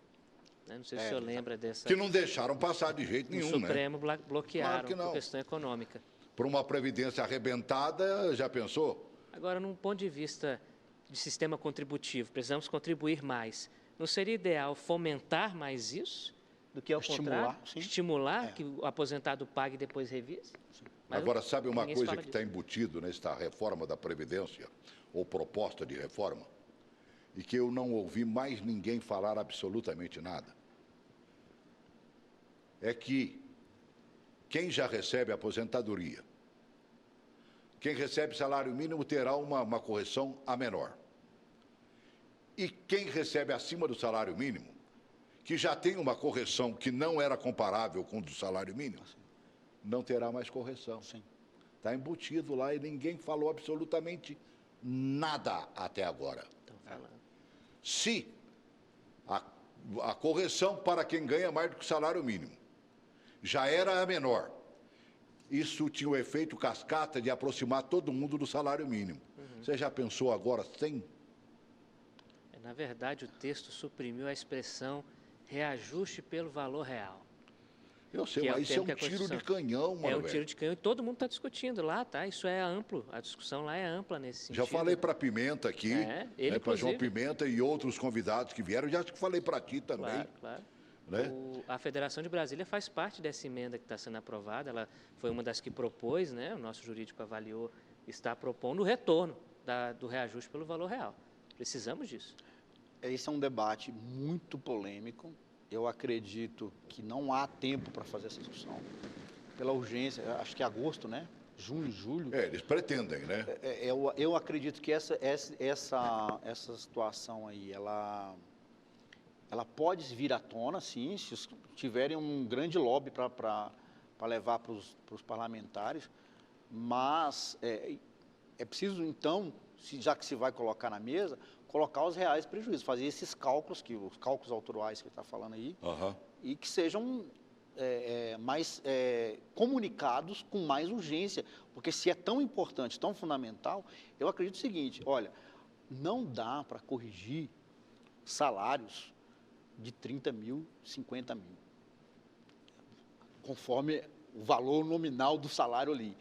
Não sei se o senhor lembra dessa... Que não deixaram passar de jeito nenhum, né? O Supremo bloquearam por questão econômica. Por uma previdência arrebentada, já pensou? Agora, num ponto de vista de sistema contributivo, precisamos contribuir mais. Não seria ideal fomentar mais isso do que ao contrário? Estimular que o aposentado pague e depois revise? Agora, sabe uma coisa que está embutido nesta reforma da Previdência, ou proposta de reforma, e que eu não ouvi mais ninguém falar absolutamente nada? É que quem já recebe aposentadoria, quem recebe salário mínimo terá uma correção a menor. E quem recebe acima do salário mínimo, que já tem uma correção que não era comparável com o do salário mínimo, não terá mais correção. Está embutido lá e ninguém falou absolutamente nada até agora. Se a correção para quem ganha mais do que o salário mínimo já era a menor, isso tinha o efeito cascata de aproximar todo mundo do salário mínimo. Você já pensou agora sem? Na verdade, o texto suprimiu a expressão reajuste pelo valor real. Eu sei, mas isso é um tiro de canhão, mano. É um tiro de canhão e todo mundo está discutindo lá, tá? Isso é amplo, a discussão lá é ampla nesse sentido. Já falei para Pimenta aqui, para João Pimenta e outros convidados que vieram, já falei para ti também. Claro. Né? A Federação de Brasília faz parte dessa emenda que está sendo aprovada, ela foi uma das que propôs, né? O nosso jurídico avaliou, está propondo o retorno do reajuste pelo valor real. Precisamos disso. Esse é um debate muito polêmico. Eu acredito que não há tempo para fazer essa discussão. Pela urgência, acho que é agosto, né? Junho, julho. Eles pretendem, né? Eu acredito que essa situação aí, ela pode vir à tona, sim, se tiverem um grande lobby para levar para os parlamentares, mas é preciso, então, já que se vai colocar na mesa, colocar os reais prejuízos, fazer esses cálculos, os cálculos autorais que ele está falando aí, e que sejam mais comunicados com mais urgência, porque se é tão importante, tão fundamental, eu acredito o seguinte, olha, não dá para corrigir salários de 30 mil, 50 mil, conforme o valor nominal do salário ali,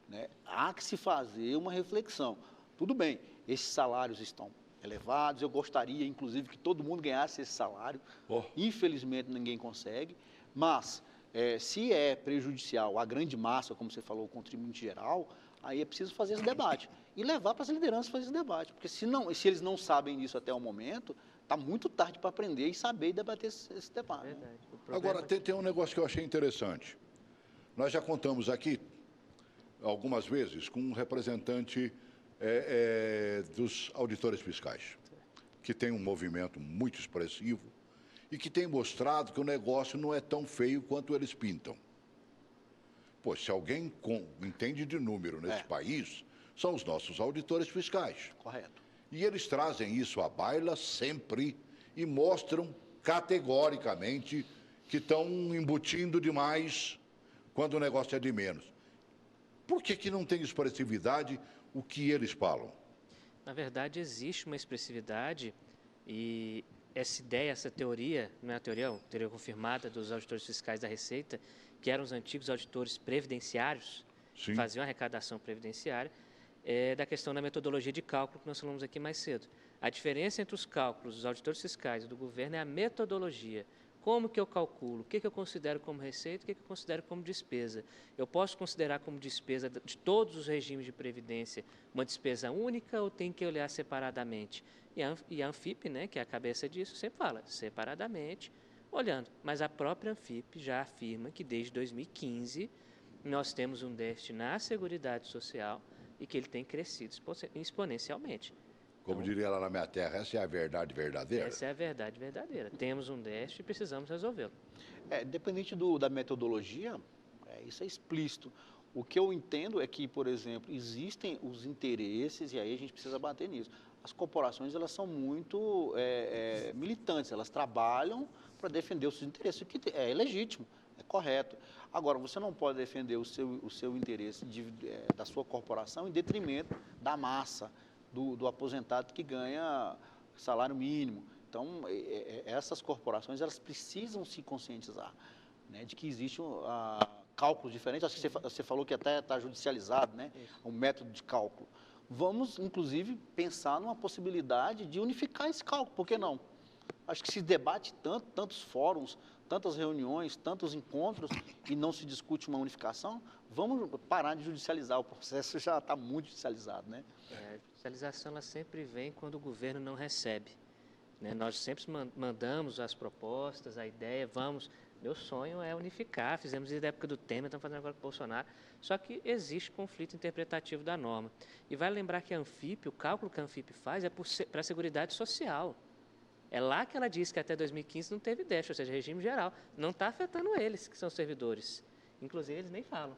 né? Há que se fazer uma reflexão. Tudo bem, esses salários estão elevados, eu gostaria, inclusive, que todo mundo ganhasse esse salário. Infelizmente, ninguém consegue, mas se é prejudicial à grande massa, como você falou, o contribuinte geral, aí é preciso fazer esse debate e levar para as lideranças fazer esse debate, porque se eles não sabem disso até o momento, está muito tarde para aprender e saber e debater esse debate. Né? Agora, tem um negócio que eu achei interessante. Nós já contamos aqui, algumas vezes, com um representante dos auditores fiscais, que tem um movimento muito expressivo e que tem mostrado que o negócio não é tão feio quanto eles pintam. Pô, se alguém entende de número nesse país, são os nossos auditores fiscais. Correto. E eles trazem isso à baila sempre e mostram categoricamente que estão embutindo demais quando o negócio é de menos. Por que não tem expressividade o que eles falam? Na verdade, existe uma expressividade e essa ideia, essa teoria, não é a teoria confirmada dos auditores fiscais da Receita, que eram os antigos auditores previdenciários, que faziam arrecadação previdenciária, da questão da metodologia de cálculo que nós falamos aqui mais cedo. A diferença entre os cálculos dos auditores fiscais e do governo é a metodologia. Como que eu calculo? O que eu considero como receita? O que eu considero como despesa? Eu posso considerar como despesa de todos os regimes de previdência uma despesa única ou tem que olhar separadamente? E a Anfip, né, que é a cabeça disso, sempre fala separadamente, olhando. Mas a própria Anfip já afirma que desde 2015 nós temos um déficit na Seguridade Social e que ele tem crescido exponencialmente. Como diria lá na minha terra, essa é a verdade verdadeira? Essa é a verdade verdadeira. Temos um déficit e precisamos resolvê-lo. Dependente da metodologia, isso é explícito. O que eu entendo é que, por exemplo, existem os interesses, e aí a gente precisa bater nisso. As corporações, elas são muito militantes, elas trabalham para defender os seus interesses, o que é legítimo, é correto. Agora, você não pode defender o seu interesse da sua corporação em detrimento da massa, do aposentado que ganha salário mínimo. Então, essas corporações, elas precisam se conscientizar, né, de que existem cálculos diferentes. Acho que você falou que até está judicializado, né, um método de cálculo. Vamos, inclusive, pensar numa possibilidade de unificar esse cálculo, por que não? Acho que se debate tantos fóruns, tantas reuniões, tantos encontros e não se discute uma unificação, vamos parar de judicializar. O processo já está muito judicializado, né? A judicialização ela sempre vem quando o governo não recebe, né? Nós sempre mandamos as propostas, a ideia, meu sonho é unificar, fizemos isso na época do Temer, estamos fazendo agora com o Bolsonaro, só que existe conflito interpretativo da norma. E vale lembrar que a Anfip, o cálculo que a Anfip faz é para a Seguridade Social. É lá que ela diz que até 2015 não teve déficit, ou seja, regime geral. Não está afetando eles, que são servidores. Inclusive, eles nem falam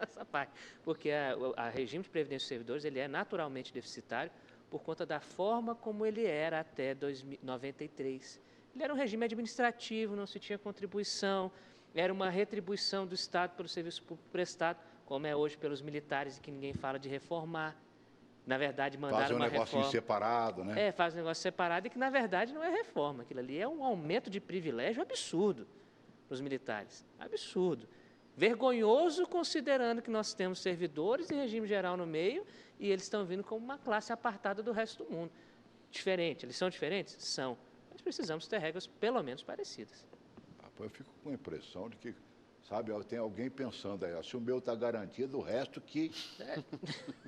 essa parte, porque a regime de previdência dos servidores ele é naturalmente deficitário por conta da forma como ele era até 93. Ele era um regime administrativo, não se tinha contribuição, era uma retribuição do Estado pelo serviço público prestado, como é hoje pelos militares, que ninguém fala de reformar. Na verdade, mandaram uma reforma. Faz um negocinho separado, né? Faz um negócio separado e que, na verdade, não é reforma. Aquilo ali é um aumento de privilégio absurdo para os militares. Absurdo. Vergonhoso, considerando que nós temos servidores e regime geral no meio e eles estão vindo como uma classe apartada do resto do mundo. Diferente. Eles são diferentes? São. Mas precisamos ter regras pelo menos parecidas. Eu fico com a impressão de que, sabe, tem alguém pensando aí, se o meu está garantido, o resto que...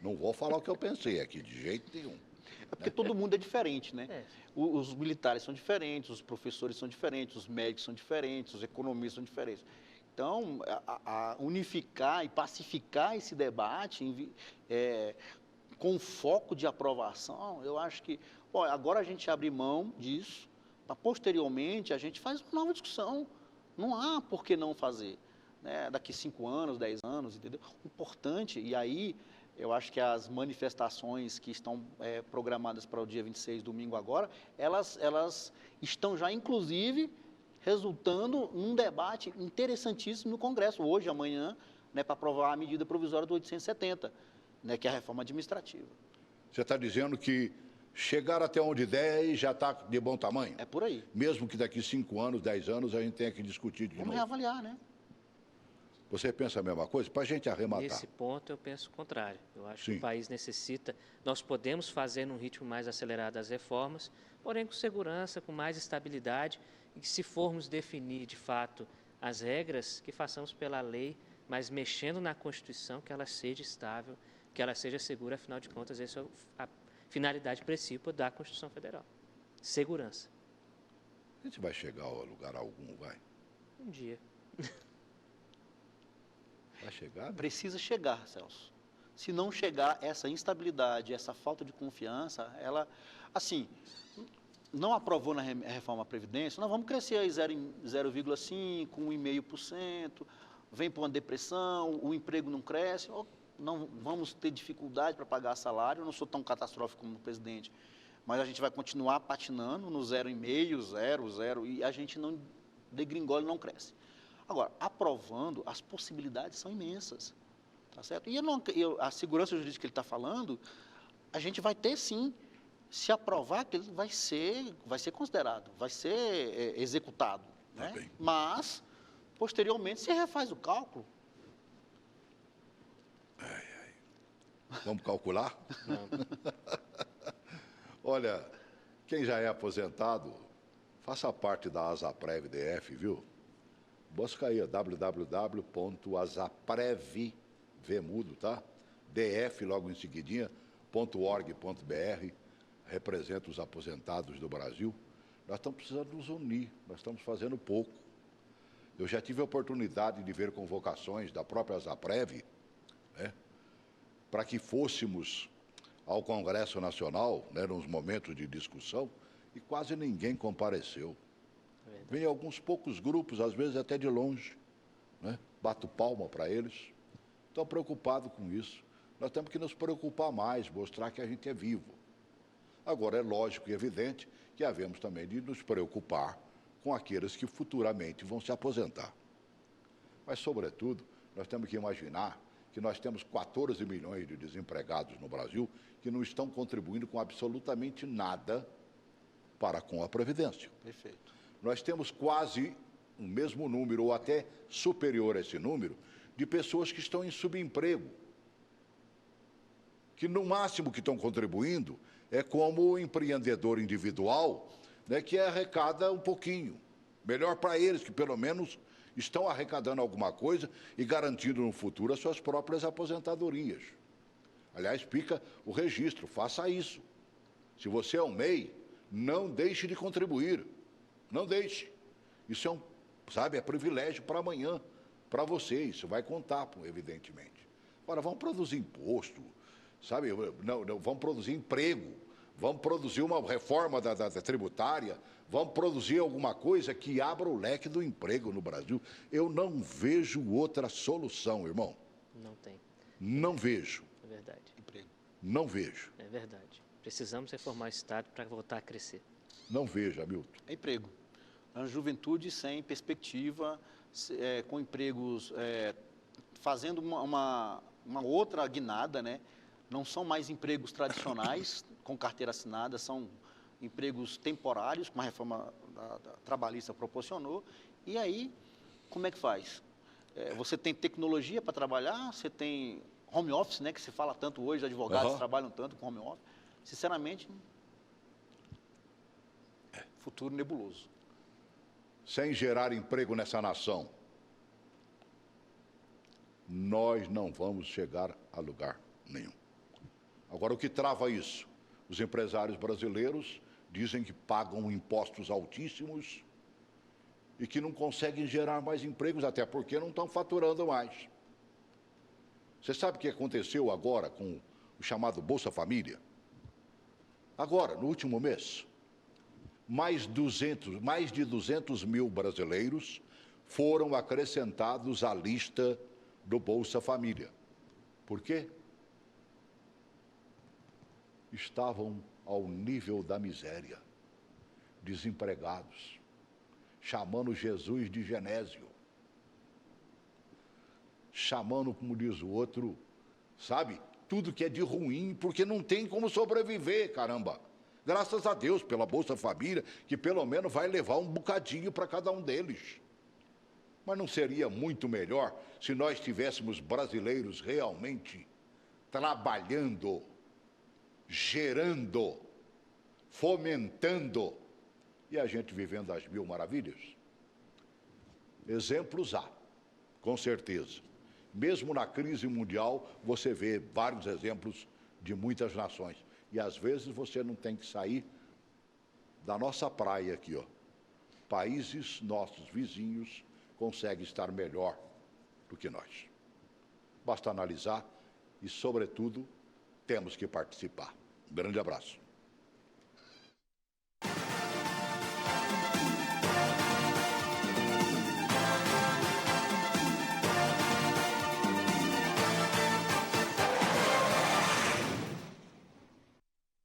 Não vou falar o que eu pensei aqui, de jeito nenhum. É porque todo mundo é diferente, né? Os militares são diferentes, os professores são diferentes, os médicos são diferentes, os economistas são diferentes. Então, unificar e pacificar esse debate com foco de aprovação, eu acho que, agora a gente abre mão disso, para posteriormente a gente faz uma nova discussão. Não há por que não fazer, né? Daqui 5 anos, 10 anos, entendeu? O importante, e aí eu acho que as manifestações que estão programadas para o dia 26, domingo agora, elas estão já, inclusive, resultando num debate interessantíssimo no Congresso, hoje, amanhã, né, para aprovar a medida provisória do 870, né, que é a reforma administrativa. Você está dizendo que chegar até onde der e já está de bom tamanho? É por aí. Mesmo que daqui 5 anos, 10 anos, a gente tenha que discutir de novo. Vamos reavaliar, né? Você pensa a mesma coisa? Para a gente arrematar. Nesse ponto, eu penso o contrário. Eu acho que o país necessita... Nós podemos fazer num ritmo mais acelerado as reformas, porém com segurança, com mais estabilidade, e que se formos definir, de fato, as regras, que façamos pela lei, mas mexendo na Constituição, que ela seja estável, que ela seja segura, afinal de contas, essa é a finalidade principal da Constituição Federal. Segurança. A gente vai chegar a lugar algum, vai? Um dia. Vai chegar? Precisa chegar, Celso. Se não chegar, essa instabilidade, essa falta de confiança, ela, assim, não aprovou na reforma da Previdência, nós vamos crescer aí 0,5%, 1,5%, vem para uma depressão, o emprego não cresce, não vamos ter dificuldade para pagar salário, eu não sou tão catastrófico como o presidente, mas a gente vai continuar patinando no 0,5%, 0, e a gente não degringola e não cresce. Agora, aprovando, as possibilidades são imensas, tá certo? E a segurança jurídica que ele está falando, a gente vai ter sim, se aprovar, que ele vai ser considerado, vai ser executado, né? Mas, posteriormente, se refaz o cálculo. Vamos calcular? Olha, quem já é aposentado, faça parte da Asaprev DF, viu? Busca aí, www.asaprev, tá? DF, logo em seguidinha, .org.br, representa os aposentados do Brasil. Nós estamos precisando nos unir, nós estamos fazendo pouco. Eu já tive a oportunidade de ver convocações da própria Asaprev, né, para que fôssemos ao Congresso Nacional, né, nos momentos de discussão, e quase ninguém compareceu. Vem alguns poucos grupos, às vezes até de longe, né? Bato palma para eles. Estão preocupados com isso. Nós temos que nos preocupar mais, mostrar que a gente é vivo. Agora, é lógico e evidente que havemos também de nos preocupar com aqueles que futuramente vão se aposentar. Mas, sobretudo, nós temos que imaginar que nós temos 14 milhões de desempregados no Brasil que não estão contribuindo com absolutamente nada para com a Previdência. Perfeito. Nós temos quase o mesmo número, ou até superior a esse número, de pessoas que estão em subemprego, que no máximo que estão contribuindo é como empreendedor individual, né, que arrecada um pouquinho. Melhor para eles, que pelo menos estão arrecadando alguma coisa e garantindo no futuro as suas próprias aposentadorias. Aliás, fica o registro, faça isso. Se você é um MEI, não deixe de contribuir. Não deixe. Isso é privilégio para amanhã, para você. Isso vai contar, evidentemente. Agora, vamos produzir imposto, sabe? Não, vamos produzir emprego, vamos produzir uma reforma da tributária, vamos produzir alguma coisa que abra o leque do emprego no Brasil. Eu não vejo outra solução, irmão. Não tem. Não vejo. É verdade. Emprego. Não vejo. É verdade. Precisamos reformar o Estado para voltar a crescer. Não vejo, Hamilton. É emprego. A juventude sem perspectiva, com empregos, fazendo uma outra guinada, né? Não são mais empregos tradicionais, com carteira assinada, são empregos temporários, como a reforma trabalhista proporcionou. E aí, como é que faz? Você tem tecnologia para trabalhar, você tem home office, né, que se fala tanto hoje, advogados trabalham tanto com home office. Sinceramente, futuro nebuloso. Sem gerar emprego nessa nação, nós não vamos chegar a lugar nenhum. Agora, o que trava isso? Os empresários brasileiros dizem que pagam impostos altíssimos e que não conseguem gerar mais empregos, até porque não estão faturando mais. Você sabe o que aconteceu agora com o chamado Bolsa Família? Agora, no último mês, mais de 200 mil brasileiros foram acrescentados à lista do Bolsa Família. Por quê? Estavam ao nível da miséria, desempregados, chamando Jesus de Genésio, chamando, como diz o outro, sabe, tudo que é de ruim, porque não tem como sobreviver, caramba. Graças a Deus pela Bolsa Família, que pelo menos vai levar um bocadinho para cada um deles. Mas não seria muito melhor se nós tivéssemos brasileiros realmente trabalhando, gerando, fomentando, e a gente vivendo as mil maravilhas? Exemplos há, com certeza. Mesmo na crise mundial, você vê vários exemplos de muitas nações. E às vezes você não tem que sair da nossa praia aqui, ó. Países nossos vizinhos conseguem estar melhor do que nós. Basta analisar e, sobretudo, temos que participar. Um grande abraço.